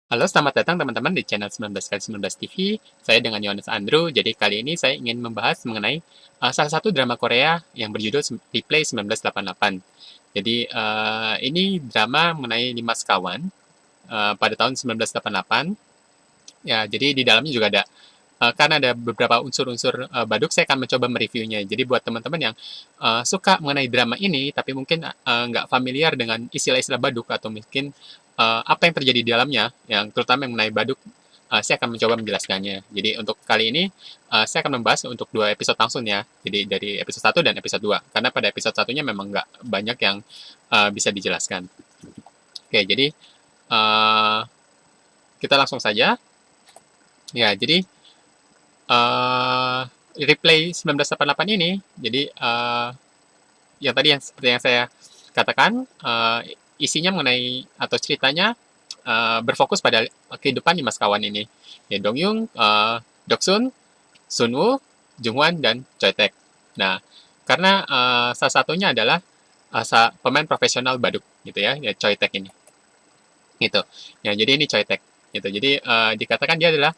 Halo, selamat datang teman-teman di channel 19x19 TV. Saya dengan Yohanes Andrew. Jadi kali ini saya ingin membahas mengenai salah satu drama Korea yang berjudul Replay 1988. Jadi ini drama mengenai 5 sekawan pada tahun 1988. Ya, jadi di dalamnya juga ada karena ada beberapa unsur-unsur baduk, saya akan mencoba mereviewnya. Jadi buat teman-teman yang suka mengenai drama ini, tapi mungkin nggak familiar dengan istilah-istilah baduk atau mungkin apa yang terjadi di dalamnya, yang terutama yang mengenai baduk, saya akan mencoba menjelaskannya. Jadi untuk kali ini saya akan membahas untuk 2 episode langsung ya. Jadi dari episode 1 dan episode 2. Karena pada episode satunya memang nggak banyak yang bisa dijelaskan. Oke, jadi uh, kita langsung saja. Ya, jadi uh, replay 1988 ini, jadi yang tadi yang seperti yang saya katakan, isinya mengenai atau ceritanya berfokus pada kehidupan 5 sekawan ini. Ya, Dongyung, Doksun, Sunwoo, Jungwon, dan Choi Taek. Nah, karena salah satunya adalah pemain profesional baduk gitu ya Choi Taek ini. Gitu. Ya, jadi ini Choi Taek gitu. Jadi dikatakan dia adalah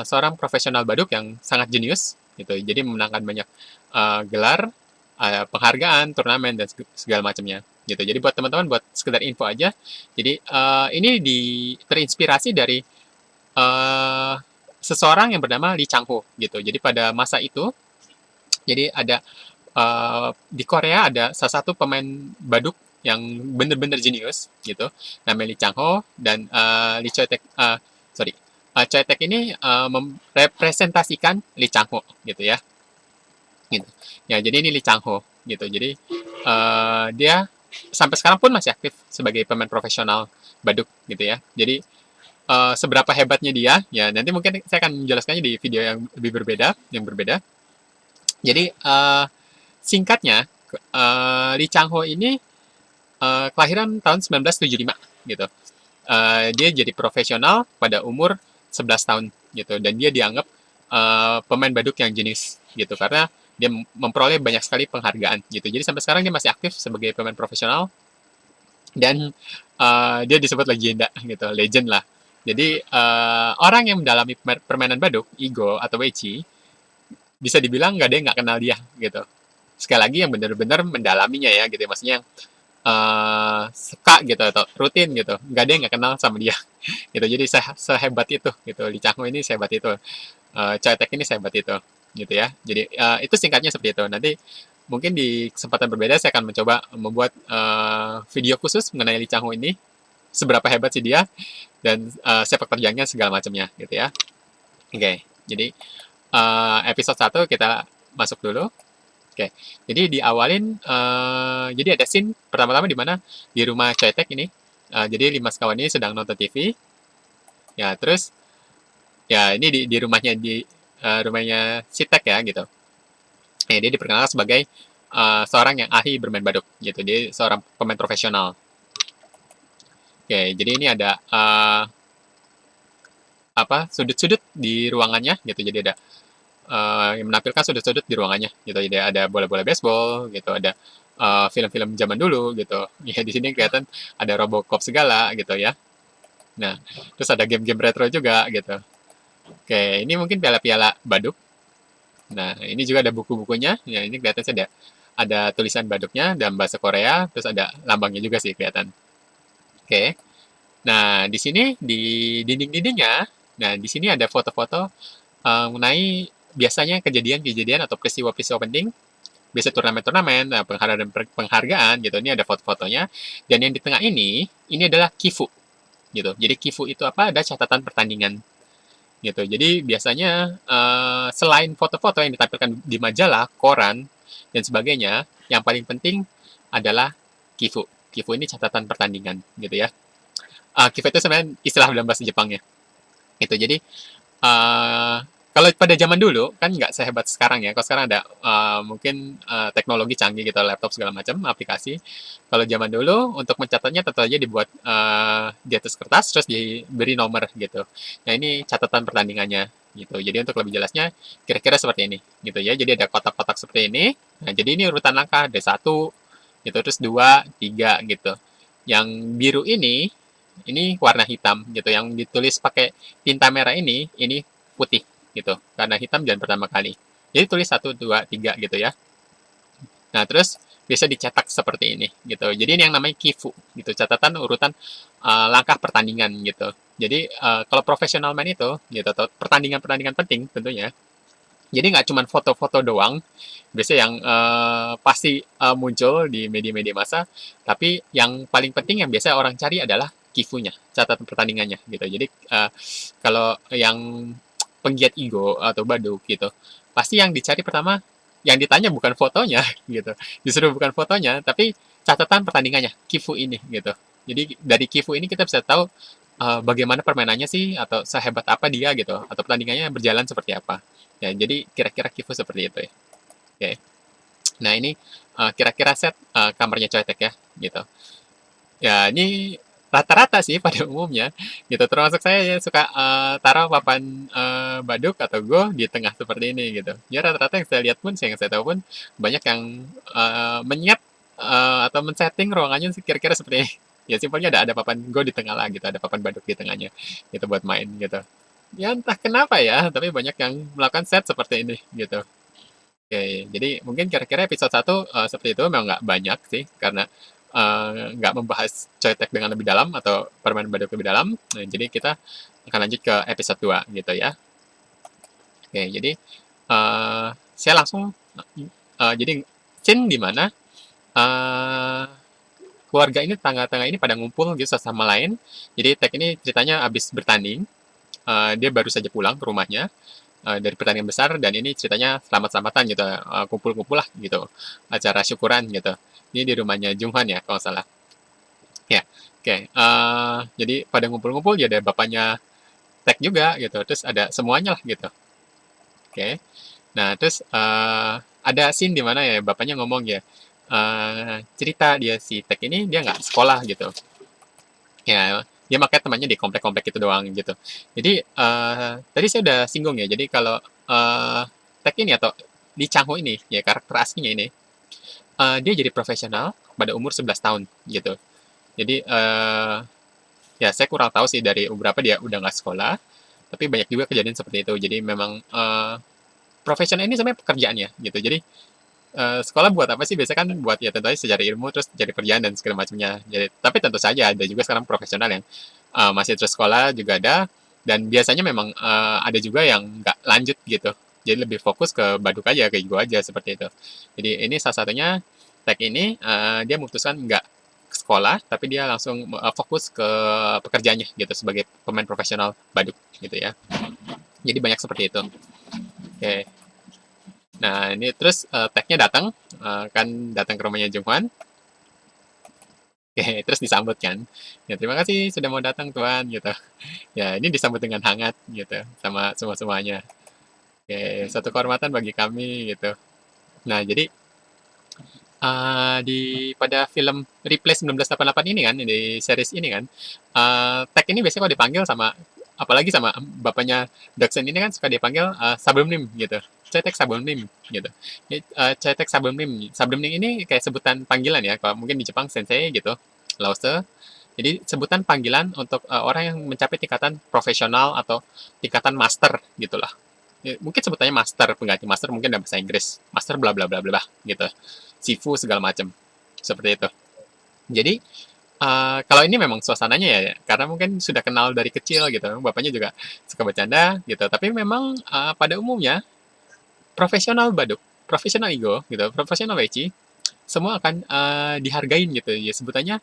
seorang profesional baduk yang sangat jenius gitu. Jadi memenangkan banyak gelar, penghargaan, turnamen dan segala macamnya gitu. Jadi buat teman-teman buat sekedar info aja. Jadi ini terinspirasi dari uh, seseorang yang bernama Lee Chang-ho gitu. Jadi pada masa itu, jadi ada di Korea ada salah satu pemain baduk yang bener-bener jenius gitu, namanya Lee Chang-ho dan Lee Choi Taek, sorry, Choi Taek ini merepresentasikan Lee Chang-ho gitu ya, gitu. Ya jadi ini Lee Chang-ho gitu. Jadi dia sampai sekarang pun masih aktif sebagai pemain profesional baduk gitu ya. Jadi seberapa hebatnya dia, ya nanti mungkin saya akan menjelaskannya di video yang berbeda. Jadi singkatnya, Lee Chang-ho ini kelahiran tahun 1975 gitu. Dia jadi profesional pada umur 11 tahun gitu dan dia dianggap pemain baduk yang jenius gitu karena dia memperoleh banyak sekali penghargaan gitu. Jadi sampai sekarang dia masih aktif sebagai pemain profesional dan dia disebut legenda gitu, legend lah. Jadi orang yang mendalami permainan baduk, Igo atau Weichi, bisa dibilang nggak ada yang nggak kenal dia gitu. Sekali lagi yang benar-benar mendalaminya ya gitu, maksudnya suka gitu atau rutin gitu, nggak ada yang nggak kenal sama dia gitu. Jadi sehebat itu gitu, Lee Chang-ho ini sehebat itu, Choi Taek ini sehebat itu gitu ya. Jadi itu singkatnya seperti itu. Nanti mungkin di kesempatan berbeda saya akan mencoba membuat video khusus mengenai Lee Chang-ho ini, seberapa hebat sih dia dan sepak terjangnya segala macamnya gitu ya. Oke, jadi episode 1 kita masuk dulu. Oke, jadi diawalin, jadi ada scene pertama-tama di mana di rumah Choi Taek ini, jadi 5 sekawan ini sedang nonton TV, ya terus, ya ini di rumahnya si Taek ya gitu. Ya, dia diperkenalkan sebagai seorang yang ahli bermain baduk gitu, dia seorang pemain profesional. Oke, jadi ini ada apa sudut-sudut di ruangannya gitu, jadi ada yang menampilkan sudut-sudut di ruangannya gitu. Jadi ada bola-bola baseball gitu, ada film-film zaman dulu gitu. Ya di sini kelihatan ada Robocop segala gitu ya. Nah, terus ada game-game retro juga gitu. Oke, ini mungkin piala-piala baduk. Nah, ini juga ada buku-bukunya. Ya, ini kelihatan sih ada tulisan baduknya dalam bahasa Korea, terus ada lambangnya juga sih kelihatan. Oke. Nah, di sini di dinding-dindingnya, nah di sini ada foto-foto mengenai biasanya kejadian-kejadian atau peristiwa-peristiwa penting, biasa turnamen-turnamen, penghargaan gitu. Ini ada foto-fotonya. Dan yang di tengah ini adalah Kifu gitu. Jadi Kifu itu apa? Ada catatan pertandingan gitu. Jadi biasanya selain foto-foto yang ditampilkan di majalah, koran dan sebagainya, yang paling penting adalah Kifu. Kifu ini catatan pertandingan gitu ya. Kifu itu sebenarnya istilah dalam bahasa Jepangnya. Gitu. Jadi uh, kalau pada zaman dulu kan nggak sehebat sekarang ya. Kalau sekarang ada mungkin teknologi canggih gitu, laptop segala macam, aplikasi. Kalau zaman dulu untuk mencatatnya tentu aja dibuat di atas kertas terus diberi nomor gitu. Nah ini catatan pertandingannya gitu. Jadi untuk lebih jelasnya kira-kira seperti ini gitu ya. Jadi ada kotak-kotak seperti ini. Nah jadi ini urutan langkah ada 1 gitu terus 2, 3 gitu. Yang biru ini ini warna hitam gitu. Yang ditulis pakai tinta merah ini putih gitu. Karena hitam dan pertama kali. Jadi tulis 1, 2, 3 gitu ya. Nah, terus bisa dicetak seperti ini gitu. Jadi ini yang namanya kifu gitu, catatan urutan langkah pertandingan gitu. Jadi kalau profesional main itu gitu, atau pertandingan-pertandingan penting tentunya. Jadi nggak cuma foto-foto doang, biasanya yang pasti muncul di media-media massa, tapi yang paling penting yang biasa orang cari adalah kifunya, catatan pertandingannya gitu. Jadi kalau yang penggiat ego atau baduk gitu, pasti yang dicari pertama, yang ditanya bukan fotonya gitu, justru bukan fotonya, tapi catatan pertandingannya, kifu ini gitu. Jadi dari kifu ini kita bisa tahu bagaimana permainannya sih, atau sehebat apa dia gitu, atau pertandingannya berjalan seperti apa. Ya, jadi kira-kira kifu seperti itu ya. Oke. Nah, ini kira-kira set kamarnya Coetek ya, gitu. Ya, ini rata-rata sih pada umumnya, gitu. Termasuk saya ya suka taruh papan baduk atau go di tengah seperti ini, gitu. Ya, rata-rata yang saya lihat pun, yang saya tahu pun, banyak yang menyiap atau men-setting ruangannya sih kira-kira seperti ini. Ya, simpelnya ada papan go di tengah lah, gitu. Ada papan baduk di tengahnya, gitu, buat main, gitu. Ya, entah kenapa ya, tapi banyak yang melakukan set seperti ini, gitu. Oke, jadi mungkin kira-kira episode 1 seperti itu memang nggak banyak sih, karena nggak membahas Coetek dengan lebih dalam atau permainan baduk lebih dalam. Nah, jadi kita akan lanjut ke episode 2 gitu ya. Oke, jadi saya langsung jadi scene di mana eh, keluarga ini, tangga-tangga ini pada ngumpul gitu satu sama lain. Jadi Tek ini ceritanya habis bertanding, dia baru saja pulang ke rumahnya dari pertandingan besar, dan ini ceritanya selamat-selamatan gitu, kumpul-kumpul lah gitu, acara syukuran gitu. Ini di rumahnya Junghan ya kalau nggak salah. Ya, oke. Jadi pada ngumpul-ngumpul, ya ada bapaknya Tek juga gitu, terus ada semuanya lah gitu. Oke. Nah, terus ada scene di mana ya bapaknya ngomong ya, cerita dia si Tek ini dia nggak sekolah gitu. Ya, dia makanya temannya di komplek-komplek itu doang gitu. Jadi tadi saya udah singgung ya. Jadi kalau Tek ini atau Lee Chang Ho ini ya, karakter aslinya ini, dia jadi profesional pada umur 11 tahun gitu. Jadi ya saya kurang tahu sih dari berapa dia udah nggak sekolah, tapi banyak juga kejadian seperti itu. Jadi memang profesional ini sebenarnya pekerjaannya gitu. Jadi sekolah buat apa sih? Biasanya kan buat ya tentu aja sejarah ilmu, terus cari kerjaan dan segala macamnya. Jadi, tapi tentu saja ada juga sekarang profesional yang masih terus sekolah juga ada, dan biasanya memang ada juga yang nggak lanjut gitu. Jadi lebih fokus ke baduk aja, ke ego aja seperti itu. Jadi ini salah satunya Tag ini dia memutuskan nggak ke sekolah, tapi dia langsung fokus ke pekerjaannya gitu sebagai pemain profesional baduk gitu ya. Jadi banyak seperti itu. Oke. Nah, ini terus tag-nya datang, kan datang ke rumahnya Junghwan. Oke, terus disambut kan. Ya, terima kasih sudah mau datang Tuan gitu. Ya, ini disambut dengan hangat gitu sama semua-semuanya. Oke, satu kehormatan bagi kami gitu. Nah, jadi di pada film Replay 1988 ini kan, di series ini kan, Tag ini biasanya kalau dipanggil sama, apalagi sama bapaknya Doksen ini kan suka dipanggil Sabumnim gitu. Cetek Sabumnim gitu. Cetek Sabumnim. Sabumnim ini kayak sebutan panggilan ya, kalau mungkin di Jepang sensei gitu, lause. Jadi sebutan panggilan untuk orang yang mencapai tingkatan profesional atau tingkatan master gitulah. Ya, mungkin sebutannya master, pengganti master mungkin dalam bahasa Inggris. Master bla bla bla bla gitu. Sifu segala macam. Seperti itu. Jadi kalau ini memang suasananya ya, karena mungkin sudah kenal dari kecil gitu, bapaknya juga suka bercanda gitu. Tapi memang pada umumnya profesional baduk, profesional ego gitu, profesional weci, semua akan dihargain gitu. Ya sebutannya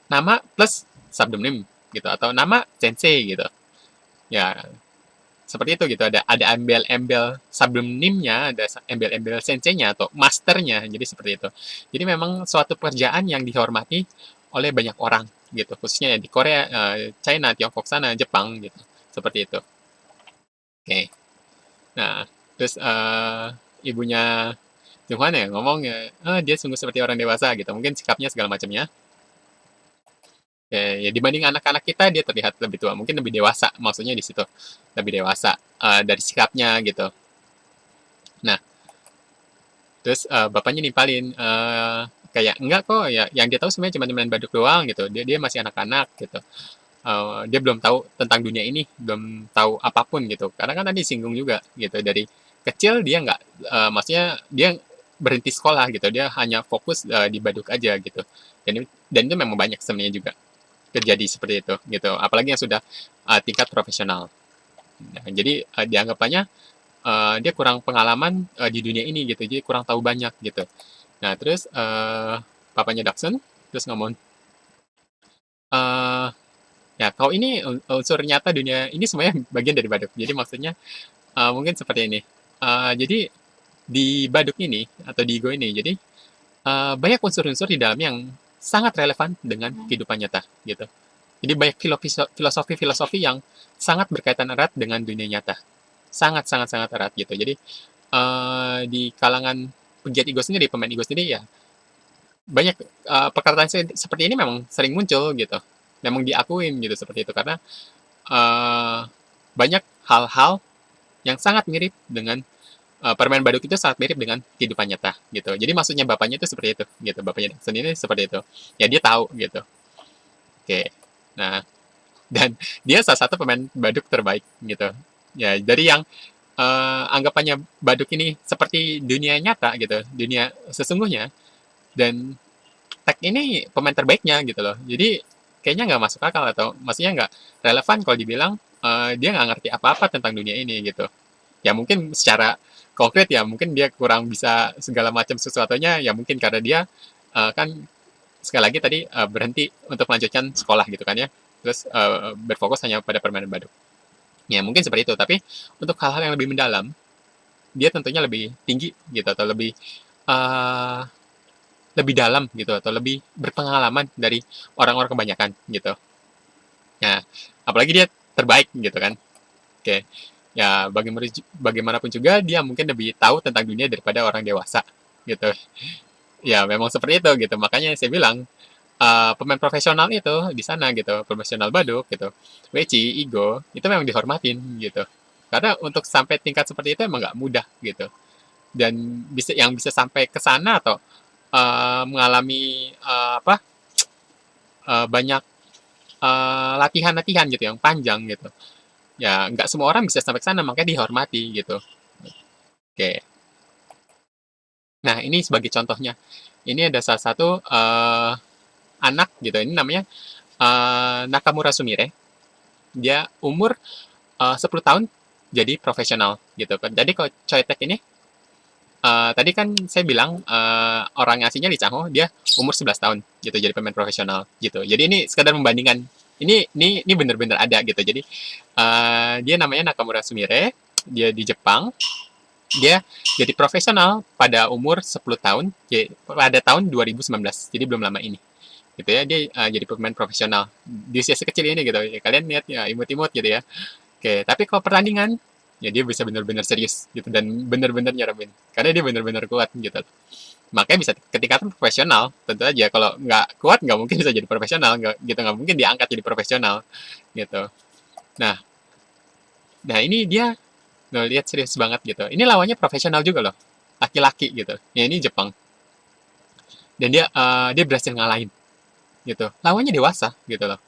nama plus subdonym gitu, atau nama sensei gitu. Ya seperti itu gitu, ada embel-embel subdomnimnya, ada embel-embel senseinya atau masternya, jadi seperti itu. Jadi memang suatu pekerjaan yang dihormati oleh banyak orang gitu, khususnya di Korea, China, Tiongkok sana, Jepang gitu, seperti itu. Oke. Nah, terus ibunya Junghwan ya ngomong ya, dia sungguh seperti orang dewasa gitu, mungkin sikapnya segala macamnya. Ya, ya dibanding anak-anak kita dia terlihat lebih tua, mungkin lebih dewasa, maksudnya di situ lebih dewasa dari sikapnya gitu. Nah, terus bapaknya nimpalin, kayak enggak kok ya, yang dia tahu sebenarnya cuma main baduk doang gitu, dia masih anak-anak gitu. Dia belum tahu tentang dunia ini, belum tahu apapun gitu. Karena kan tadi singgung juga gitu, dari kecil dia nggak, maksudnya dia berhenti sekolah gitu, dia hanya fokus di baduk aja gitu. Dan itu memang banyak sebenarnya juga terjadi seperti itu gitu. Apalagi yang sudah tingkat profesional. Nah, jadi dianggapannya dia kurang pengalaman di dunia ini gitu, jadi kurang tahu banyak gitu. Nah, terus papanya Dachshund terus ngomong, eh ya kalau ini unsur nyata dunia ini semuanya bagian dari baduk. Jadi maksudnya mungkin seperti ini. Jadi di baduk ini atau di Igo ini, jadi banyak unsur-unsur di dalam yang sangat relevan dengan kehidupan nyata gitu. Jadi banyak filosofi-filosofi yang sangat berkaitan erat dengan dunia nyata. Sangat sangat sangat erat gitu. Jadi di kalangan pegiat ego sendiri, pemain ego sendiri ya banyak perkataan seperti ini memang sering muncul gitu. Memang diakuin gitu seperti itu karena eh, banyak hal-hal yang sangat mirip dengan permain baduk itu sangat mirip dengan kehidupan nyata gitu. Jadi maksudnya bapaknya itu seperti itu gitu. Bapaknya sendiri seperti itu. Ya dia tahu gitu. Oke. Nah, dan dia salah satu pemain baduk terbaik gitu. Ya dari yang anggapannya baduk ini seperti dunia nyata gitu, dunia sesungguhnya, dan tag ini pemain terbaiknya gitu loh. Jadi kayaknya nggak masuk akal atau maksudnya nggak relevan kalau dibilang dia nggak ngerti apa-apa tentang dunia ini gitu. Ya mungkin secara konkret ya mungkin dia kurang bisa segala macam sesuatunya ya mungkin karena dia kan sekali lagi tadi berhenti untuk melanjutkan sekolah gitu kan ya. Terus berfokus hanya pada permainan baduk. Ya mungkin seperti itu. Tapi untuk hal-hal yang lebih mendalam, dia tentunya lebih tinggi gitu atau uh, lebih dalam gitu atau lebih berpengalaman dari orang-orang kebanyakan gitu. Nah, apalagi dia terbaik gitu kan. Oke. Ya, bagaimanapun juga dia mungkin lebih tahu tentang dunia daripada orang dewasa gitu. Ya, memang seperti itu gitu. Makanya saya bilang pemain profesional itu di sana gitu, profesional baduk gitu. Weci, Igo, itu memang dihormatin gitu. Karena untuk sampai tingkat seperti itu emang nggak mudah gitu. Dan yang bisa sampai ke sana atau mengalami banyak latihan-latihan gitu yang panjang gitu. Ya nggak semua orang bisa sampai ke sana makanya dihormati gitu. Oke. Nah ini sebagai contohnya. Ini ada salah satu anak gitu. Ini namanya Nakamura Sumire. Dia umur 10 tahun jadi profesional gitu kan. Jadi kalau Choitek ini tadi kan saya bilang orang aslinya Lee Chang-ho dia umur 11 tahun gitu jadi pemain profesional gitu. Jadi ini sekadar membandingkan ini benar-benar ada gitu. Jadi dia namanya Nakamura Sumire, dia di Jepang. Dia jadi profesional pada umur 10 tahun pada tahun 2019. Jadi belum lama ini. Gitu ya, dia jadi pemain profesional di usia sekecil ini gitu. Ya, kalian lihat ya imut-imut gitu ya. Oke, tapi kalau pertandingan ya dia bisa benar-benar serius gitu dan benar-benar nyeremin karena dia benar-benar kuat gitu makanya bisa ketika profesional tentu aja kalau nggak kuat nggak mungkin bisa jadi profesional nggak gitu nggak mungkin diangkat jadi profesional gitu nah nah ini dia lo lihat serius banget gitu ini lawannya profesional juga loh laki-laki gitu ya ini Jepang dan dia berhasil ngalahin gitu lawannya dewasa gitu loh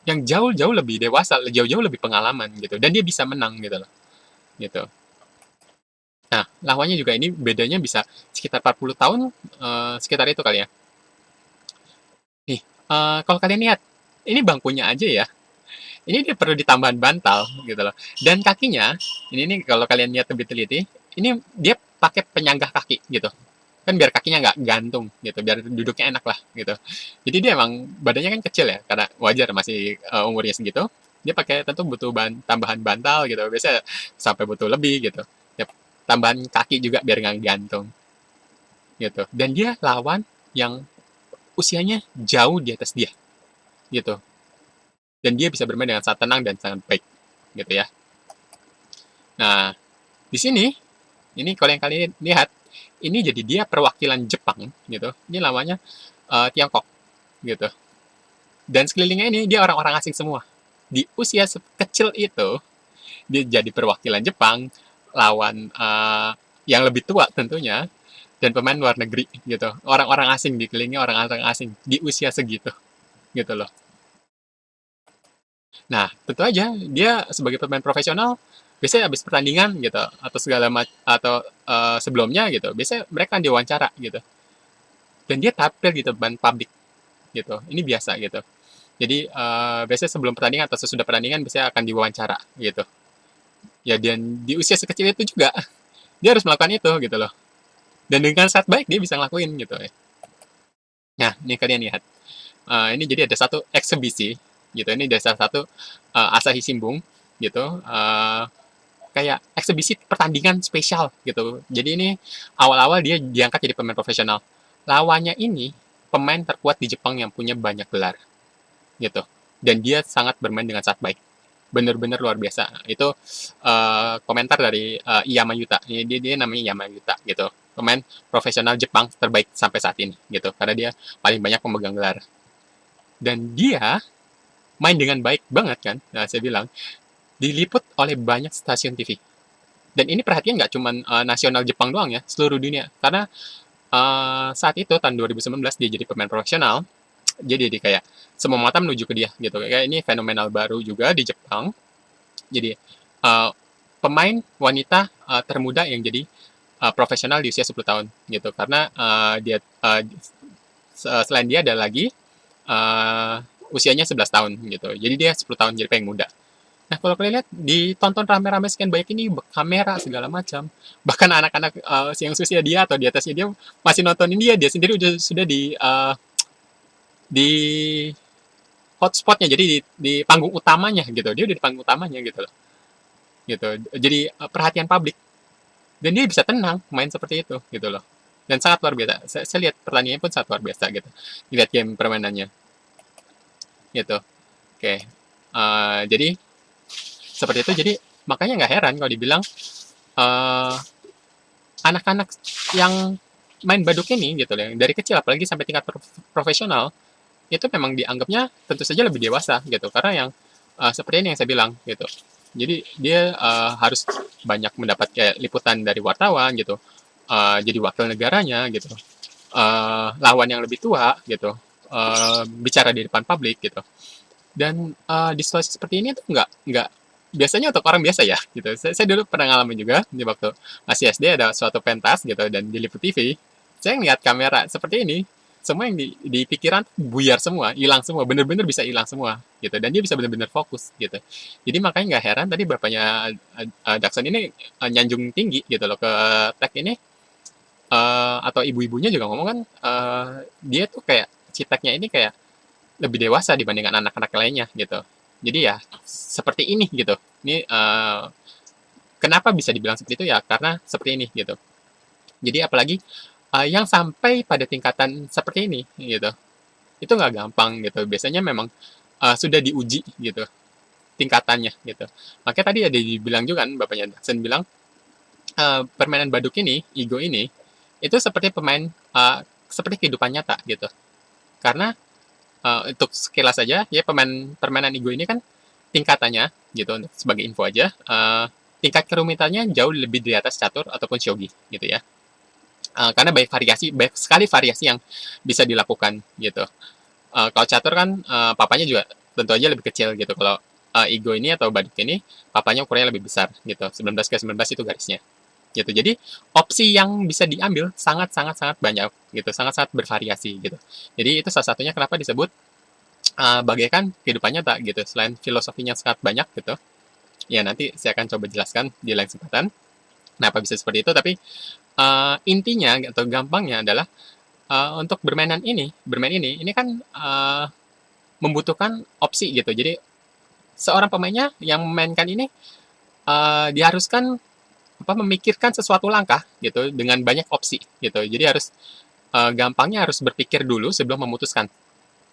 yang jauh-jauh lebih dewasa jauh-jauh lebih pengalaman gitu dan dia bisa menang gitu loh gitu. Nah, lawannya juga ini bedanya bisa sekitar 40 tahun, sekitar itu kali ya. Nih, kalau kalian lihat, ini bangkunya aja ya, ini dia perlu ditambahin bantal gitu loh. Dan kakinya, ini nih kalau kalian lihat lebih teliti, ini dia pakai penyanggah kaki gitu. Kan biar kakinya nggak gantung gitu, biar duduknya enak lah gitu. Jadi dia emang badannya kan kecil ya, karena wajar masih umurnya segitu. Dia pakai tentu butuh tambahan bantal gitu, biasanya sampai butuh lebih gitu. Ya, tambahan kaki juga biar nggak gantung gitu. Dan dia lawan yang usianya jauh di atas dia gitu. Dan dia bisa bermain dengan sangat tenang dan sangat baik gitu ya. Nah, di sini ini kalau yang kalian lihat ini jadi dia perwakilan Jepang gitu. Ini namanya Tiongkok gitu. Dan sekelilingnya ini dia orang-orang asing semua. Di usia kecil itu dia jadi perwakilan Jepang lawan yang lebih tua tentunya dan pemain luar negeri gitu. Orang-orang asing, dikelilingi orang-orang asing di usia segitu gitu loh. Nah, tentu aja dia sebagai pemain profesional biasanya habis pertandingan gitu atau atau sebelumnya gitu, biasanya mereka kan diwawancara gitu. Dan dia tampil gitu depan publik gitu. Ini biasa gitu. Jadi biasanya sebelum pertandingan atau sesudah pertandingan biasanya akan diwawancara gitu. Ya dan di usia sekecil itu juga dia harus melakukan itu gitu loh. Dan dengan saat baik dia bisa ngelakuin gitu ya. Nah, ini kalian lihat. Ini jadi ada satu eksebisi gitu. Ini ada salah satu Asahi Shimbun gitu. Kayak eksebisi pertandingan spesial gitu. Jadi ini awal-awal dia diangkat jadi pemain profesional. Lawannya ini pemain terkuat di Jepang yang punya banyak gelar gitu. Dan dia sangat bermain dengan sangat baik. Bener-bener luar biasa. Itu komentar dari Iyama Yuta. Dia namanya Iyama Yuta gitu. Pemain profesional Jepang terbaik sampai saat ini gitu. Karena dia paling banyak pemegang gelar. Dan dia main dengan baik banget kan. Nah, saya bilang diliput oleh banyak stasiun TV. Dan ini perhatian nggak cuma nasional Jepang doang ya, seluruh dunia. Karena saat itu tahun 2019 dia jadi pemain profesional, jadi kayak semua mata menuju ke dia gitu. Kayak ini fenomenal baru juga di Jepang. Jadi pemain wanita termuda yang jadi profesional di usia 10 tahun gitu. Karena dia selain dia ada lagi usianya 11 tahun gitu. Jadi dia 10 tahun jadi paling muda. Nah, kalau kalian lihat ditonton rame-rame sekian banyak ini kamera segala macam. Bahkan anak-anak yang usia dia atau di atasnya dia masih nontonin dia sendiri sudah di hotspotnya jadi di panggung utamanya gitu. Dia udah di panggung utamanya gitu loh. Gitu. Jadi perhatian publik dan dia bisa tenang main seperti itu gitu loh. Dan sangat luar biasa. Saya lihat pertandingannya pun sangat luar biasa gitu. Lihat game permainannya gitu. Oke. Jadi seperti itu. Jadi makanya nggak heran kalau dibilang anak-anak yang main baduk ini gitu loh, yang dari kecil apalagi sampai tingkat profesional itu memang dianggapnya tentu saja lebih dewasa gitu karena yang seperti ini yang saya bilang gitu. Jadi dia harus banyak mendapat kayak liputan dari wartawan gitu, jadi wakil negaranya gitu, lawan yang lebih tua gitu, bicara di depan publik gitu. Dan di situasi seperti ini tuh nggak biasanya untuk orang biasa ya gitu. Saya dulu pernah ngalamin juga di waktu masih SD ada suatu pentas gitu dan diliput TV. Saya ngeliat kamera seperti ini, semua yang di pikiran buyar semua, hilang semua, bener-bener bisa hilang semua gitu. Dan dia bisa bener-bener fokus gitu. Jadi makanya nggak heran tadi bapaknya Jackson ini nyanjung tinggi gitu loh ke tag ini atau ibu-ibunya juga ngomong kan dia tuh kayak si tagnya ini kayak lebih dewasa dibandingkan anak-anak lainnya gitu. Jadi ya seperti ini gitu. Ini kenapa bisa dibilang seperti itu ya karena seperti ini gitu. Jadi apalagi yang sampai pada tingkatan seperti ini gitu. Itu nggak gampang gitu. Biasanya memang sudah diuji gitu tingkatannya gitu. Makanya tadi ada dibilang juga kan bapaknya Jackson bilang permainan baduk ini, ego ini itu seperti pemain seperti kehidupan nyata gitu. Karena untuk sekilas saja ya permainan ego ini kan tingkatannya gitu untuk sebagai info aja tingkat kerumitannya jauh lebih di atas catur ataupun shogi gitu ya karena banyak sekali variasi yang bisa dilakukan gitu kalau catur kan papanya juga tentu aja lebih kecil gitu kalau ego ini atau baduk ini papanya ukurannya lebih besar gitu 19 ke 19 itu garisnya gitu jadi opsi yang bisa diambil sangat sangat sangat banyak gitu sangat sangat bervariasi gitu jadi itu salah satunya kenapa disebut bagaikan kehidupan nyata gitu selain filosofinya sangat banyak gitu ya nanti saya akan coba jelaskan di lain kesempatan kenapa bisa seperti itu tapi intinya atau gampangnya adalah untuk bermain ini kan membutuhkan opsi gitu jadi seorang pemainnya yang memainkan ini diharuskan memikirkan sesuatu langkah gitu dengan banyak opsi gitu. Jadi harus gampangnya harus berpikir dulu sebelum memutuskan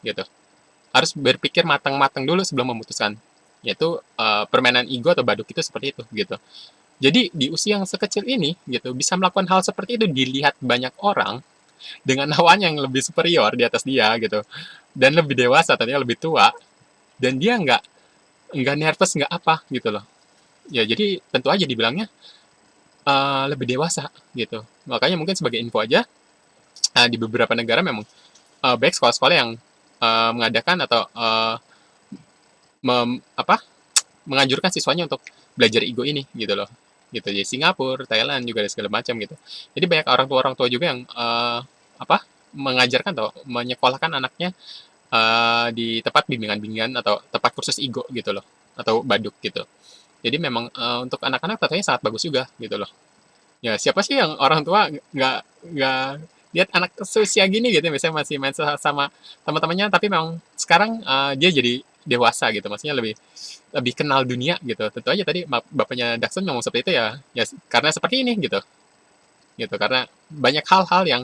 gitu. Harus berpikir matang-matang dulu sebelum memutuskan. Yaitu permainan ego atau baduk itu seperti itu gitu. Jadi di usia yang sekecil ini gitu bisa melakukan hal seperti itu dilihat banyak orang dengan lawan yang lebih superior di atas dia gitu dan lebih dewasa tadinya lebih tua dan dia nggak nervous nggak apa gitu loh ya jadi tentu aja dibilangnya lebih dewasa gitu. Makanya mungkin sebagai info aja, di beberapa negara memang banyak sekolah-sekolah yang mengadakan atau apa, menganjurkan siswanya untuk belajar Igo ini gitu loh. Gitu di Singapura, Thailand juga ada segala macam gitu. Jadi banyak orang tua juga yang apa, mengajarkan atau menyekolahkan anaknya di tempat bimbingan-bimbingan atau tempat kursus Igo gitu loh, atau Baduk gitu. Jadi memang untuk anak-anak tentunya sangat bagus juga gitu loh. Ya siapa sih yang orang tua nggak lihat anak seusia gini gitu, misalnya masih main sama teman-temannya, tapi memang sekarang dia jadi dewasa gitu, maksudnya lebih lebih kenal dunia gitu. Tentu aja tadi bapaknya Dakson ngomong seperti itu ya, ya karena seperti ini gitu, gitu karena banyak hal-hal yang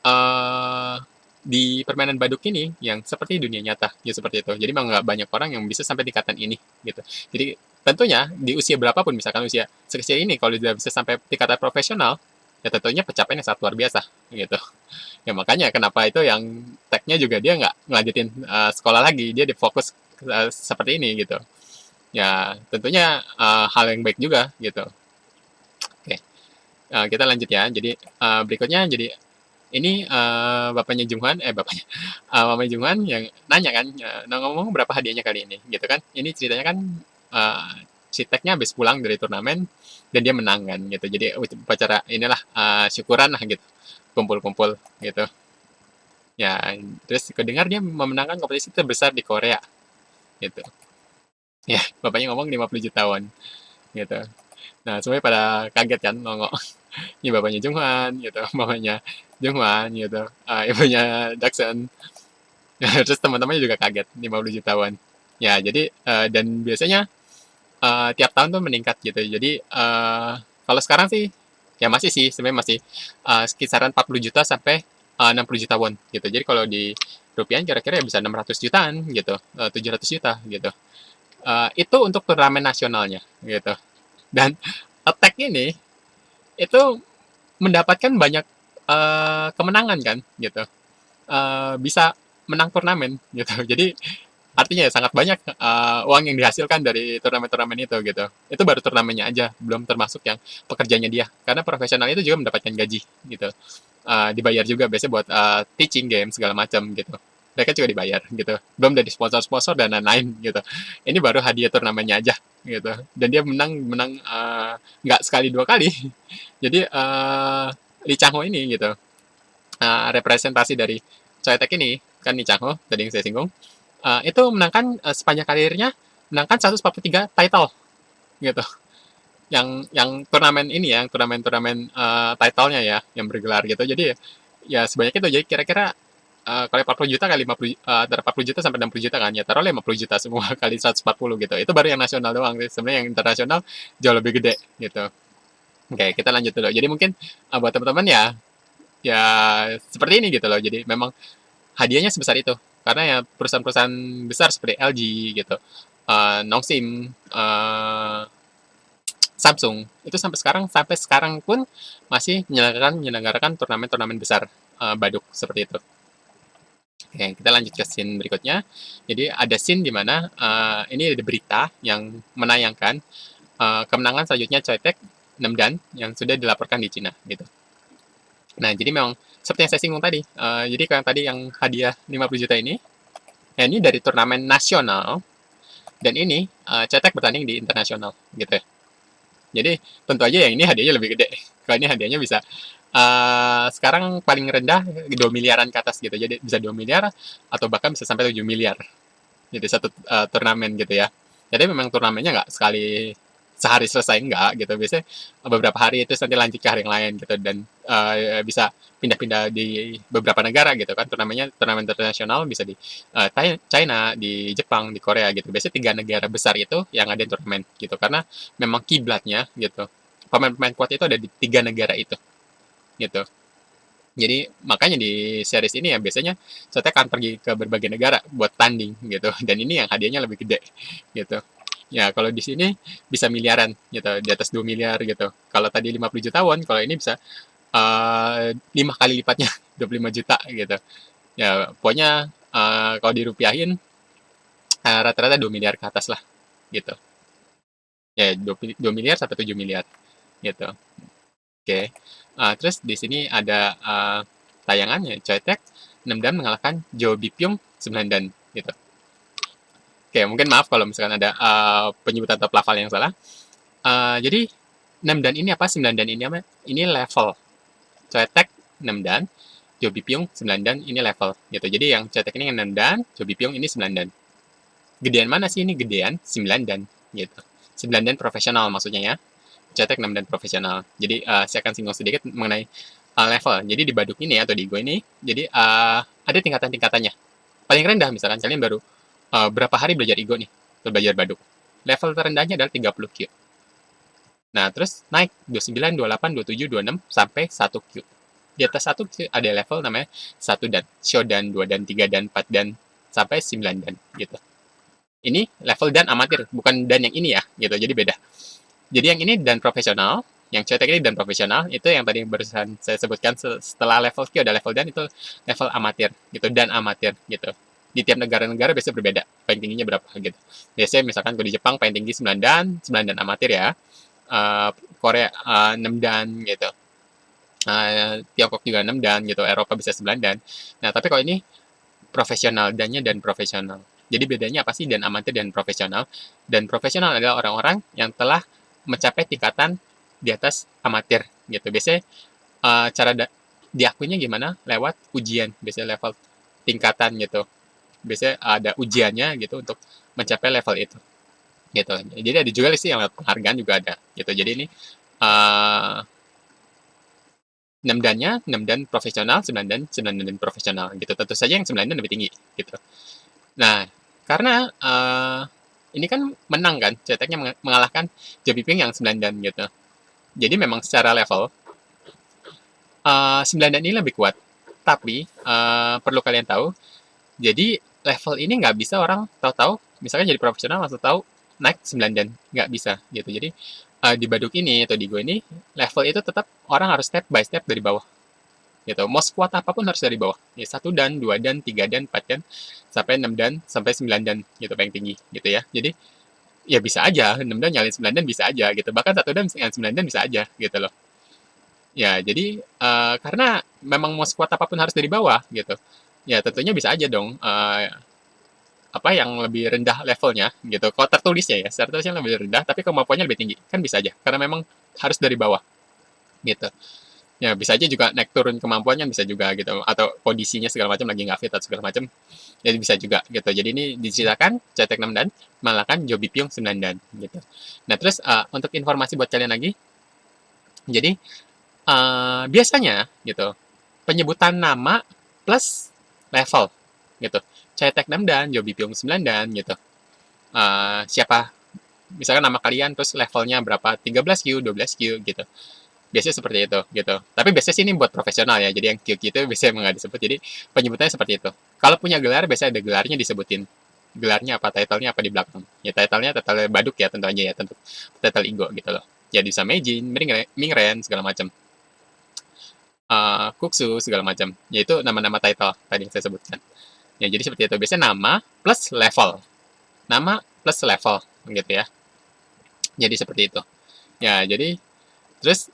eh di permainan baduk ini yang seperti dunia nyata, ya seperti itu. Jadi memang nggak banyak orang yang bisa sampai tingkatan ini, gitu. Jadi tentunya di usia berapapun, misalkan usia sekecil ini, kalau dia bisa sampai tingkatan profesional, ya tentunya pencapaian yang sangat luar biasa, gitu. Ya makanya kenapa itu yang tag-nya juga dia nggak ngelanjutin sekolah lagi, dia difokus seperti ini, gitu. Ya tentunya hal yang baik juga, gitu. Oke, kita lanjut ya. Jadi berikutnya, jadi ini bapaknya Junghan, bapaknya, mamanya Junghan yang nanya kan, ngomong berapa hadiahnya kali ini, gitu kan. Ini ceritanya kan si Teknya habis pulang dari turnamen dan dia menang kan, gitu. Jadi upacara inilah syukuran lah gitu, kumpul-kumpul gitu. Ya, terus kedengar dia memenangkan kompetisi terbesar di Korea, gitu. Ya, bapaknya ngomong 50 juta won, gitu. Nah, semuanya pada kaget kan, nongok. Ini bapaknya Junghan, gitu, mamanya Junghan, gitu, ibunya Daksun. Terus teman-temannya juga kaget, 50 jutawan. Ya, jadi dan biasanya tiap tahun tuh meningkat gitu. Jadi kalau sekarang sih ya masih sih sebenarnya masih kisaran 40 juta sampai 60 juta won gitu. Jadi kalau di rupiah kira-kira ya bisa 600 jutaan gitu, 700 juta gitu. Itu untuk turnamen nasionalnya gitu. Dan Attack ini itu mendapatkan banyak kemenangan kan gitu. Bisa menang turnamen gitu. Jadi artinya ya sangat banyak uang yang dihasilkan dari turnamen-turnamen itu gitu. Itu baru turnamennya aja, belum termasuk yang pekerjanya dia. Karena profesional itu juga mendapatkan gaji gitu. Dibayar juga biasanya buat teaching game segala macam gitu. Mereka juga dibayar gitu. Belum dari sponsor-sponsor dan lain-lain gitu. Ini baru hadiah turnamennya aja gitu. Dan dia menang menang nggak sekali dua kali. Jadi Lee Chang Ho ini gitu, representasi dari Choi Taek ini kan Lee Chang Ho tadi yang saya singgung, itu menangkan sepanjang karirnya menangkan 143 title gitu. Yang turnamen ini ya, turnamen-turnamen title-nya ya yang bergelar gitu. Jadi ya sebanyak itu. Jadi kira-kira kali 40 juta kali 50 antara 40 juta sampai 60 juta kan ya, taruh 50 juta semua kali 140 gitu. Itu baru yang nasional doang sih. Sebenarnya yang internasional jauh lebih gede gitu. Oke, kita lanjut dulu. Jadi mungkin buat teman-teman ya, ya seperti ini gitu loh. Jadi memang hadiahnya sebesar itu. Karena ya perusahaan-perusahaan besar seperti LG gitu, Nongsim, Samsung itu sampai sekarang pun masih menyelenggarakan turnamen-turnamen besar baduk seperti itu. Oke, kita lanjut ke scene berikutnya. Jadi ada scene di mana ini ada berita yang menayangkan kemenangan selanjutnya Choi Taek Dan yang sudah dilaporkan di Cina gitu. Nah, jadi memang seperti yang saya singgung tadi, jadi kalau yang tadi yang hadiah 50 juta ini, ya ini dari turnamen nasional, dan ini cetek bertanding di internasional, gitu ya. Jadi tentu aja yang ini hadiahnya lebih gede. Kalau ini hadiahnya bisa sekarang paling rendah 2 miliaran ke atas gitu. Jadi bisa 2 miliar atau bahkan bisa sampai 7 miliar. Jadi satu turnamen gitu ya. Jadi memang turnamennya nggak sekali sehari selesai, enggak gitu. Biasanya beberapa hari itu nanti lanjut ke hari yang lain gitu, dan bisa pindah-pindah di beberapa negara gitu kan. Turnamennya turnamen internasional bisa di China, di Jepang, di Korea gitu. Biasanya 3 negara besar itu yang ada turnamen gitu, karena memang kiblatnya gitu. Pemain-pemain kuat itu ada di 3 negara itu gitu. Jadi makanya di series ini ya biasanya saya akan pergi ke berbagai negara buat tanding gitu. Dan ini yang hadiahnya lebih gede gitu. Ya kalau di sini bisa miliaran gitu, di atas 2 miliar gitu. Kalau tadi 50 juta won, kalau ini bisa 5 kali lipatnya, 25 juta gitu. Ya pokoknya kalau dirupiahin rata-rata 2 miliar ke atas lah gitu. Ya 2 miliar sampai 7 miliar gitu. Oke. Terus di sini ada tayangannya, Choi Taek 6 dan mengalahkan Jo Bipyung 9 dan gitu. Oke, mungkin maaf kalau misalkan ada penyebutan atau pelafal yang salah. Jadi 6 dan ini apa? 9 dan ini apa? Ini level. Choi Taek 6 dan, Jo Bipyung 9 dan ini level gitu. Jadi yang Choi Taek ini 6 dan, Jo Bipyung ini 9 dan. Gedean mana sih ini? Gedean 9 dan gitu. 9 dan profesional maksudnya ya. Cetek 6 dan profesional. Jadi saya akan singgung sedikit mengenai level. Jadi di Baduk ini atau di Igo ini, jadi ada tingkatan-tingkatannya. Paling rendah misalkan kalian baru berapa hari belajar Igo nih, belajar Baduk. Level terendahnya adalah 30 Q. Nah, terus naik 29, 28, 27, 26 sampai 1 Q. Di atas 1 Q ada level namanya 1 dan, Shodan, 2 dan, 3 dan, 4 dan, sampai 9 dan gitu. Ini level dan amatir, bukan dan yang ini ya, gitu. Jadi beda. Jadi yang ini dan profesional, yang cetek ini dan profesional, itu yang tadi barusan saya sebutkan setelah level Q ada level dan itu level amatir gitu, dan amatir gitu. Di tiap negara-negara biasanya berbeda, paling tingginya berapa gitu. Biasanya misalkan kalau di Jepang paling tinggi 9 dan amatir ya. Korea 6 dan gitu. Tiongkok juga 6 dan gitu, Eropa bisa 9 dan. Nah, tapi kalau ini profesional, dannya dan profesional. Jadi bedanya apa sih dan amatir dan profesional? Dan profesional adalah orang-orang yang telah mencapai tingkatan di atas amatir gitu. Biasanya cara diakuinya gimana? Lewat ujian, biasanya level tingkatan gitu. Biasanya ada ujiannya gitu untuk mencapai level itu gitu. Jadi ada juga sih yang lewat penghargaan juga ada gitu. Jadi ini 6 dannya, 6 dan profesional, 9 dan, 9 dan profesional gitu. Tentu saja yang 9 dan lebih tinggi gitu. Nah, karena ini kan menang kan, ceteknya mengalahkan Jobiping yang 9 dan gitu. Jadi memang secara level 9 dan ini lebih kuat. Tapi perlu kalian tahu, jadi level ini nggak bisa orang tahu-tahu, misalnya jadi profesional langsung tahu naik 9 dan, nggak bisa gitu. Jadi di Baduk ini atau di Go ini, level itu tetap orang harus step by step dari bawah gitu. Mau sekuat apapun harus dari bawah. Ya, 1 dan, 2 dan, 3 dan, 4 dan, sampai 6 dan, sampai 9 dan gitu paling tinggi gitu ya. Jadi ya bisa aja 6 dan nyalin 9 dan bisa aja gitu. Bahkan 1 dan nyalin 9 dan bisa aja gitu loh. Ya, jadi karena memang mau sekuat apapun harus dari bawah gitu. Ya tentunya bisa aja dong apa yang lebih rendah levelnya gitu. Kalau tertulisnya ya, secara tertulisnya lebih rendah, tapi kemampuannya lebih tinggi. Kan bisa aja. Karena memang harus dari bawah gitu. Ya bisa aja juga naik turun kemampuannya bisa juga gitu, atau kondisinya segala macam lagi nggak fit atau segala macam, jadi bisa juga gitu. Jadi ini diceritakan cetek 6 dan mengalahkan Jo Bipyung 9 dan gitu. Nah terus untuk informasi buat kalian lagi, jadi biasanya gitu penyebutan nama plus level gitu, cetek 6 dan Jo Bipyung 9 dan gitu. Siapa misalkan nama kalian terus levelnya berapa, 13Q 12Q gitu, biasanya seperti itu gitu. Tapi biasanya sih ini buat profesional ya, jadi yang Q itu biasanya emang nggak disebut, jadi penyebutannya seperti itu. Kalau punya gelar biasanya ada gelarnya disebutin, gelarnya apa, title-nya apa di belakang. Ya title-nya title Baduk ya tentu aja ya, tentu title Igo gitu loh. Ya bisa Meijin, Mingren segala macam, Kuksu segala macam, yaitu nama-nama title tadi yang saya sebutkan. Ya jadi seperti itu, biasanya nama plus level, nama plus level gitu ya. Jadi seperti itu ya. Jadi terus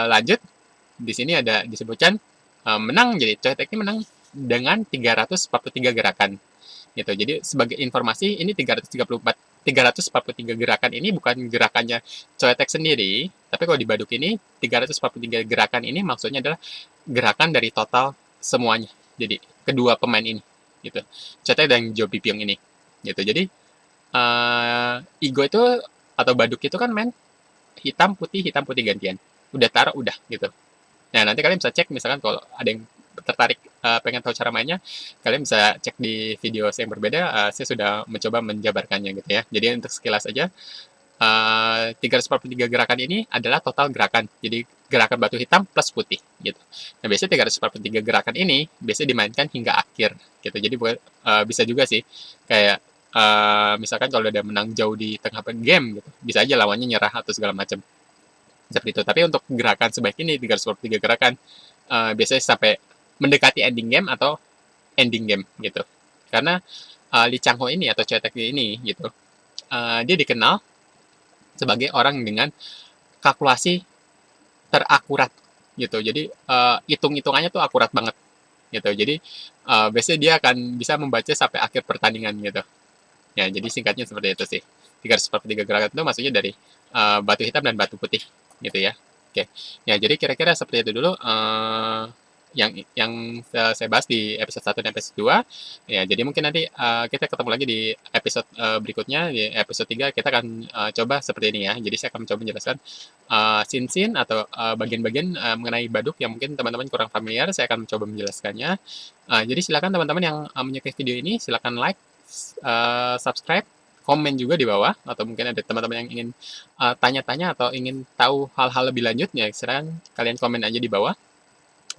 lanjut di sini ada disebutkan menang, jadi Choi Taek ini menang dengan 343 gerakan gitu. Jadi sebagai informasi ini 343 gerakan ini bukan gerakannya Choi Taek sendiri, tapi kalau di Baduk ini 343 gerakan ini maksudnya adalah gerakan dari total semuanya. Jadi kedua pemain ini gitu. Choi Taek dan Jo Bipyong ini gitu. Jadi Igo itu atau Baduk itu kan main hitam putih gantian. Udah taruh udah gitu. Nah, nanti kalian bisa cek misalkan kalau ada yang tertarik pengen tahu cara mainnya, kalian bisa cek di video saya yang berbeda. Saya sudah mencoba menjabarkannya gitu ya. Jadi untuk sekilas aja, 343 gerakan ini adalah total gerakan. Jadi gerakan batu hitam plus putih gitu. Nah, biasanya 343 gerakan ini biasanya dimainkan hingga akhir gitu. Jadi bisa juga sih kayak misalkan kalau udah menang jauh di tengah game gitu, bisa aja lawannya nyerah atau segala macam seperti itu. Tapi untuk gerakan sebaik ini 343 gerakan biasanya sampai mendekati ending game atau ending game gitu. Karena Lee Chang Ho ini atau Choi Taek ini gitu, dia dikenal sebagai orang dengan kalkulasi terakurat gitu. Jadi hitung-hitungannya tuh akurat banget gitu. Jadi biasanya dia akan bisa membaca sampai akhir pertandingan gitu. Ya, jadi singkatnya seperti itu sih. 343 gerakan itu maksudnya dari batu hitam dan batu putih gitu ya. Oke. Ya, jadi kira-kira seperti itu dulu yang saya bahas di episode 1 dan episode 2. Ya, jadi mungkin nanti kita ketemu lagi di episode berikutnya. Di episode 3 kita akan coba seperti ini ya. Jadi saya akan mencoba menjelaskan scene-scene atau bagian-bagian mengenai baduk yang mungkin teman-teman kurang familiar. Saya akan mencoba menjelaskannya. Jadi silakan teman-teman yang menyukai video ini, silakan like, subscribe, komen juga di bawah, atau mungkin ada teman-teman yang ingin tanya-tanya atau ingin tahu hal-hal lebih lanjut, ya silakan kalian komen aja di bawah.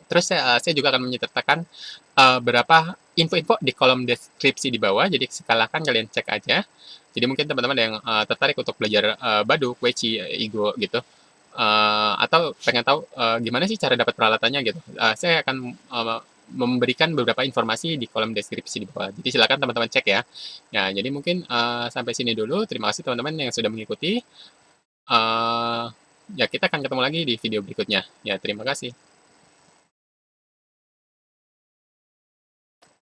Terus saya juga akan menyertakan beberapa info-info di kolom deskripsi di bawah, jadi silakan kalian cek aja. Jadi mungkin teman-teman yang tertarik untuk belajar baduk, weci, igo gitu, atau pengen tahu gimana sih cara dapat peralatannya gitu, saya akan memberikan beberapa informasi di kolom deskripsi di bawah. Jadi silakan teman-teman cek ya. Ya, jadi mungkin sampai sini dulu. Terima kasih teman-teman yang sudah mengikuti. Ya, kita akan ketemu lagi di video berikutnya. Ya, terima kasih.